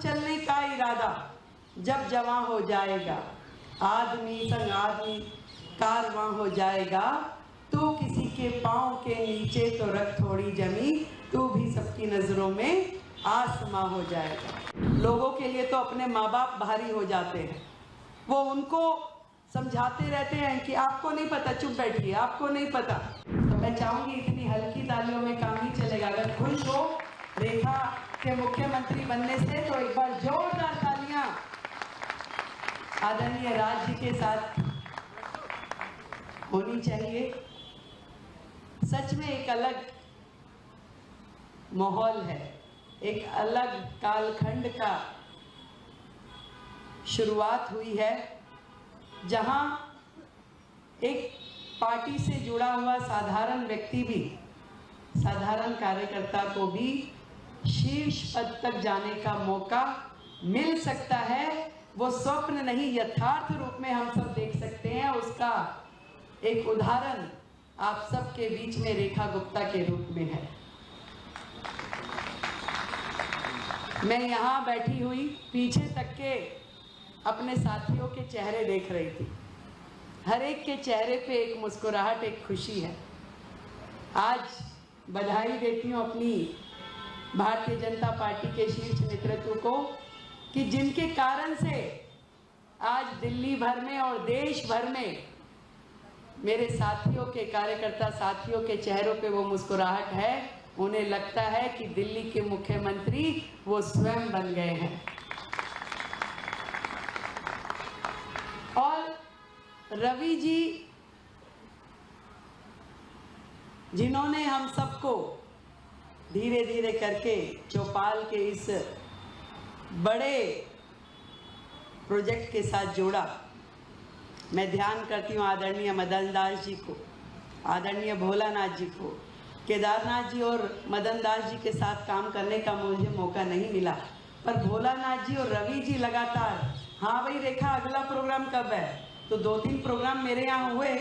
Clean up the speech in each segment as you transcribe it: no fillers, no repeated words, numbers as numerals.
चलने का इरादा जब जवां हो जाएगा, आदमी संग आदमी कारवां हो जाएगा, तू किसी के पाँव के नीचे तो रख थोड़ी जमी, तू भी सबकी नजरों में आसमां हो जाएगा। लोगों के लिए तो अपने माँ बाप भारी हो जाते हैं, वो उनको समझाते रहते हैं कि आपको नहीं पता, चुप बैठिए, आपको नहीं पता। तो मैं चाहूंगी इतनी हल्की तालियों में काम नहीं चलेगा। अगर खुश हो रेखा के मुख्यमंत्री बनने से तो एक बार जोरदार तालियां आदरणीय राज जी के साथ होनी चाहिए। सच में एक अलग माहौल है, एक अलग कालखंड का शुरुआत हुई है, जहां एक पार्टी से जुड़ा हुआ साधारण व्यक्ति भी, साधारण कार्यकर्ता को भी शीर्ष पद तक जाने का मौका मिल सकता है। वो स्वप्न नहीं, यथार्थ रूप में हम सब देख सकते हैं। उसका एक उदाहरण आप सबके बीच में रेखा गुप्ता के रूप में है। मैं यहाँ बैठी हुई पीछे तक के अपने साथियों के चेहरे देख रही थी। हर एक के चेहरे पे एक मुस्कुराहट, एक खुशी है। आज बधाई देती हूँ अपनी भारतीय जनता पार्टी के शीर्ष नेतृत्व को कि जिनके कारण से आज दिल्ली भर में और देश भर में मेरे साथियों के, कार्यकर्ता साथियों के चेहरों पे वो मुस्कुराहट है। उन्हें लगता है कि दिल्ली के मुख्यमंत्री वो स्वयं बन गए हैं। और रवि जी, जिन्होंने हम सबको धीरे धीरे करके चौपाल के इस बड़े प्रोजेक्ट के साथ जोड़ा, मैं ध्यान करती हूँ आदरणीय मदन दास जी को, आदरणीय भोलानाथ जी को। केदारनाथ जी और मदन दास जी के साथ काम करने का मुझे मौका नहीं मिला, पर भोलानाथ जी और रवि जी लगातार, हाँ भाई रेखा अगला प्रोग्राम कब है, तो 2-3 प्रोग्राम मेरे यहाँ हुए,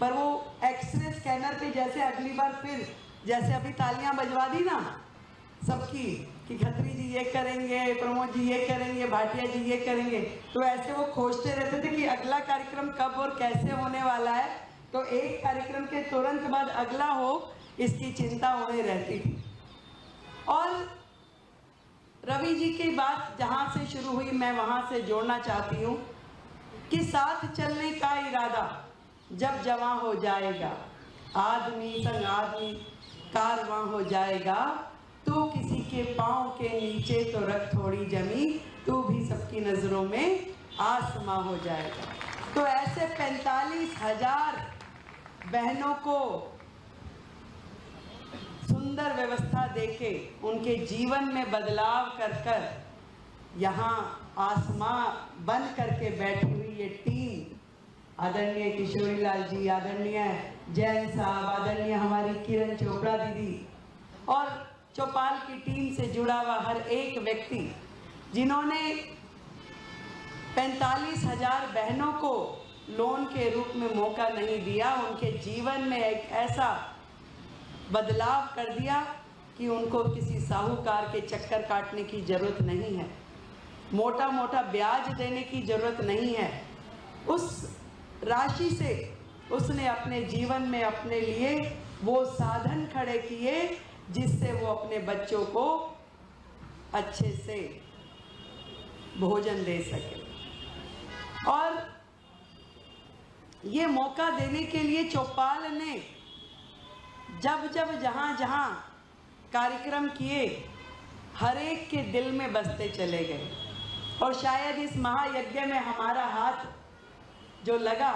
पर वो एक्सरे स्कैनर पे जैसे अगली बार फिर जैसे अभी तालियां बजवा दी ना सबकी कि खत्री जी ये करेंगे, प्रमोद जी ये करेंगे, भाटिया जी ये करेंगे, तो ऐसे वो खोजते रहते थे कि अगला कार्यक्रम कब और कैसे होने वाला है, तो एक कार्यक्रम के तुरंत बाद अगला हो, इसकी चिंता उन्हें रहती थी। और रवि जी की बात जहाँ से शुरू हुई, मैं वहाँ से जोड़ना चाहती हूँ कि साथ चलने का इरादा जब जवां हो जाएगा, आदमी संग आदमी कारवां हो जाएगा, तू किसी के पाँव के नीचे तो रख थोड़ी जमी, तू भी सबकी नजरों में आसमां हो जाएगा। तो ऐसे 45,000 बहनों को सुंदर व्यवस्था देके उनके जीवन में बदलाव कर कर यहाँ आसमां बन करके बैठी हुई ये टीम, आदरणीय किशोरी लाल जी, आदरणीय जैन साहब, आदरणीय हमारी किरण चोपड़ा दीदी और चौपाल की टीम से जुड़ा हुआ हर एक व्यक्ति, जिन्होंने 45,000 बहनों को लोन के रूप में मौका नहीं दिया, उनके जीवन में एक ऐसा बदलाव कर दिया कि उनको किसी साहूकार के चक्कर काटने की जरूरत नहीं है, मोटा मोटा ब्याज देने की जरूरत नहीं है। उस राशि से उसने अपने जीवन में अपने लिए वो साधन खड़े किए जिससे वो अपने बच्चों को अच्छे से भोजन दे सके। और ये मौका देने के लिए चौपाल ने जब जब जहाँ जहाँ कार्यक्रम किए, हर एक के दिल में बसते चले गए। और शायद इस महायज्ञ में हमारा हाथ जो लगा,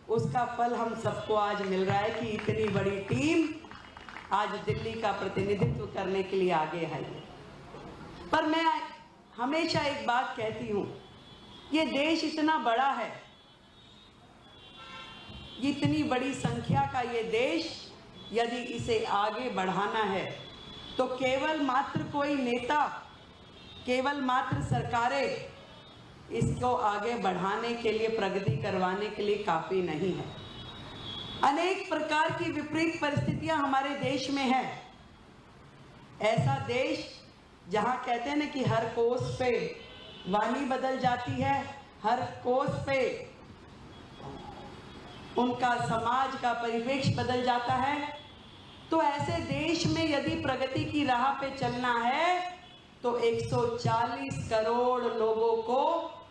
उसका फल हम सबको आज मिल रहा है कि इतनी बड़ी टीम आज दिल्ली का प्रतिनिधित्व करने के लिए आगे आई है। पर मैं हमेशा एक बात कहती हूँ, ये देश इतना बड़ा है, इतनी बड़ी संख्या का ये देश, यदि इसे आगे बढ़ाना है तो केवल मात्र कोई नेता, केवल मात्र सरकारें इसको आगे बढ़ाने के लिए, प्रगति करवाने के लिए काफ़ी नहीं है। अनेक प्रकार की विपरीत परिस्थितियां हमारे देश में हैं। ऐसा देश जहां कहते हैं ना कि हर कोस पे वाणी बदल जाती है, हर कोस पे उनका समाज का परिवेश बदल जाता है। तो ऐसे देश में यदि प्रगति की राह पे चलना है तो 140 करोड़ लोगों को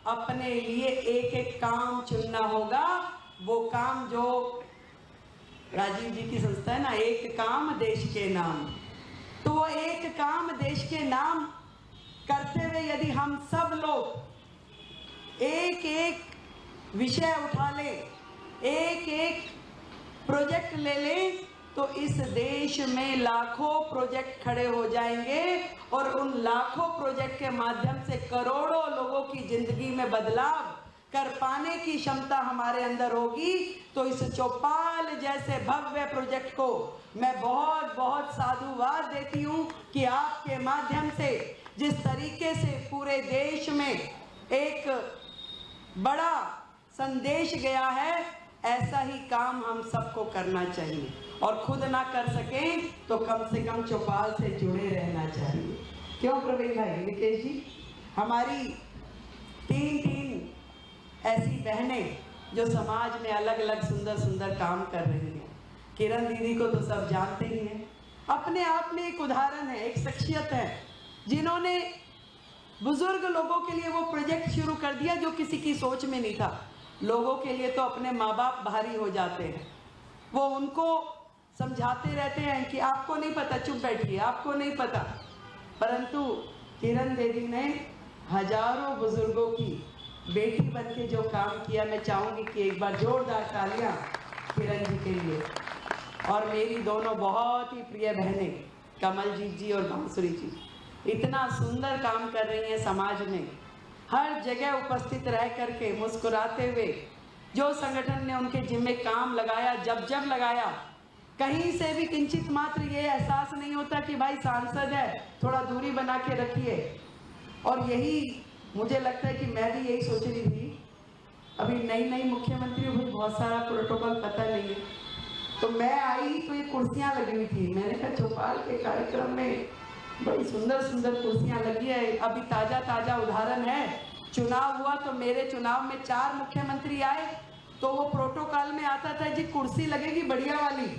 अपने लिए एक एक काम चुनना होगा। वो काम जो राजीव जी की संस्था है ना, एक काम देश के नाम, तो वो एक काम देश के नाम करते हुए यदि हम सब लोग एक एक विषय उठा लें, एक एक प्रोजेक्ट ले लें, तो इस देश में लाखों प्रोजेक्ट खड़े हो जाएंगे और उन लाखों प्रोजेक्ट के माध्यम से करोड़ों लोगों की जिंदगी में बदलाव कर पाने की क्षमता हमारे अंदर होगी। तो इस चौपाल जैसे भव्य प्रोजेक्ट को मैं बहुत बहुत साधुवाद देती हूँ कि आपके माध्यम से जिस तरीके से पूरे देश में एक बड़ा संदेश गया है, ऐसा ही काम हम सबको करना चाहिए और खुद ना कर सकें तो कम से कम चौपाल से जुड़े रहना चाहिए। क्यों प्रवीण भाई, निकेश जी, हमारी तीन ऐसी बहनें जो समाज में अलग अलग सुंदर सुंदर काम कर रही हैं। किरण दीदी को तो सब जानते ही हैं, अपने आप में एक उदाहरण है, एक शख्सियत है जिन्होंने बुजुर्ग लोगों के लिए वो प्रोजेक्ट शुरू कर दिया जो किसी की सोच में नहीं था। लोगों के लिए तो अपने माँ बाप भारी हो जाते हैं, वो उनको समझाते रहते हैं कि आपको नहीं पता, चुप बैठिए, आपको नहीं पता। परंतु किरण दीदी ने हजारों बुजुर्गों की बेटी बन के जो काम किया, मैं चाहूँगी कि एक बार जोरदार तालियां किरण जी के लिए। और मेरी दोनों बहुत ही प्रिय बहनें कमलजीत जी और बांसुरी जी इतना सुंदर काम कर रही हैं समाज में, हर जगह उपस्थित रह करके मुस्कुराते हुए। जो संगठन ने उनके जिम्मे काम लगाया, जब लगाया, कहीं से भी किंचित मात्र ये एहसास नहीं होता कि भाई सांसद है, थोड़ा दूरी बना के रखिए। और यही मुझे लगता है कि मैं भी यही सोच रही थी, अभी नई मुख्यमंत्री हुई, बहुत सारा प्रोटोकॉल पता नहीं है, तो मैं आई तो ये कुर्सियां लगी हुई थी। मैंने कहा चौपाल के कार्यक्रम में बड़ी सुंदर सुंदर कुर्सियां लगी है। अभी ताजा उदाहरण है, चुनाव हुआ तो मेरे चुनाव में 4 मुख्यमंत्री आए, तो वो प्रोटोकॉल में आता था जी कुर्सी लगेगी बढ़िया वाली,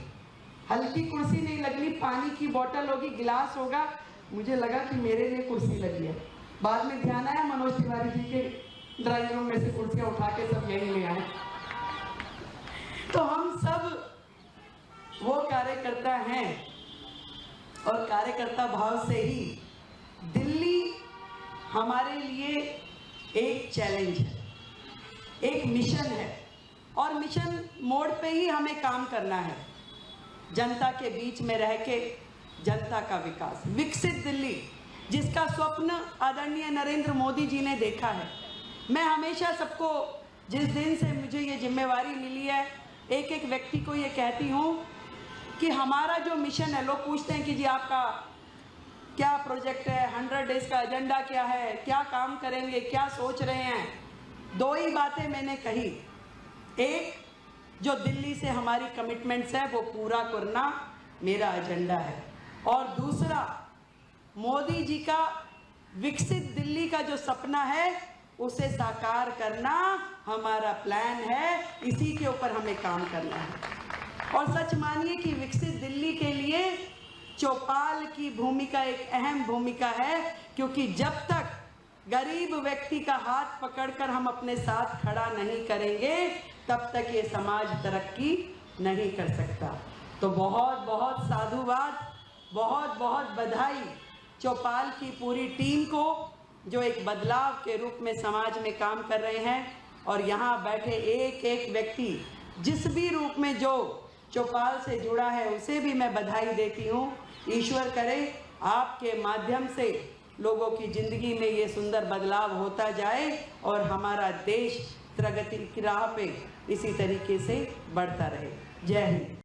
हल्की कुर्सी नहीं लगनी, पानी की बोतल होगी, गिलास होगा। मुझे लगा कि मेरे लिए कुर्सी लगी है। बाद में ध्यान आया मनोज तिवारी जी के ड्राइंग रूम में से कुर्सियां उठा के सब यहीं ले आए। तो हम सब वो कार्यकर्ता हैं और कार्यकर्ता भाव से ही दिल्ली हमारे लिए एक चैलेंज है, एक मिशन है और मिशन मोड पे ही हमें काम करना है। जनता के बीच में रह के जनता का विकास, विकसित दिल्ली जिसका स्वप्न आदरणीय नरेंद्र मोदी जी ने देखा है। मैं हमेशा सबको, जिस दिन से मुझे ये जिम्मेवारी मिली है, एक एक व्यक्ति को ये कहती हूँ कि हमारा जो मिशन है, लोग पूछते हैं कि जी आपका क्या प्रोजेक्ट है, 100 डेज का एजेंडा क्या है, क्या काम करेंगे, क्या सोच रहे हैं। 2 ही बातें मैंने कही, एक जो दिल्ली से हमारी कमिटमेंट्स है वो पूरा करना मेरा एजेंडा है, और दूसरा मोदी जी का विकसित दिल्ली का जो सपना है उसे साकार करना हमारा प्लान है। इसी के ऊपर हमें काम करना है। और सच मानिए कि विकसित दिल्ली के लिए चौपाल की भूमिका एक अहम भूमिका है, क्योंकि जब तक गरीब व्यक्ति का हाथ पकड़कर हम अपने साथ खड़ा नहीं करेंगे तब तक ये समाज तरक्की नहीं कर सकता। तो बहुत बहुत साधुवाद, बहुत बहुत बधाई चौपाल की पूरी टीम को जो एक बदलाव के रूप में समाज में काम कर रहे हैं। और यहाँ बैठे एक एक व्यक्ति जिस भी रूप में जो चौपाल से जुड़ा है उसे भी मैं बधाई देती हूँ। ईश्वर करे आपके माध्यम से लोगों की ज़िंदगी में ये सुंदर बदलाव होता जाए और हमारा देश प्रगति की राह पे इसी तरीके से बढ़ता रहे। जय हिंद।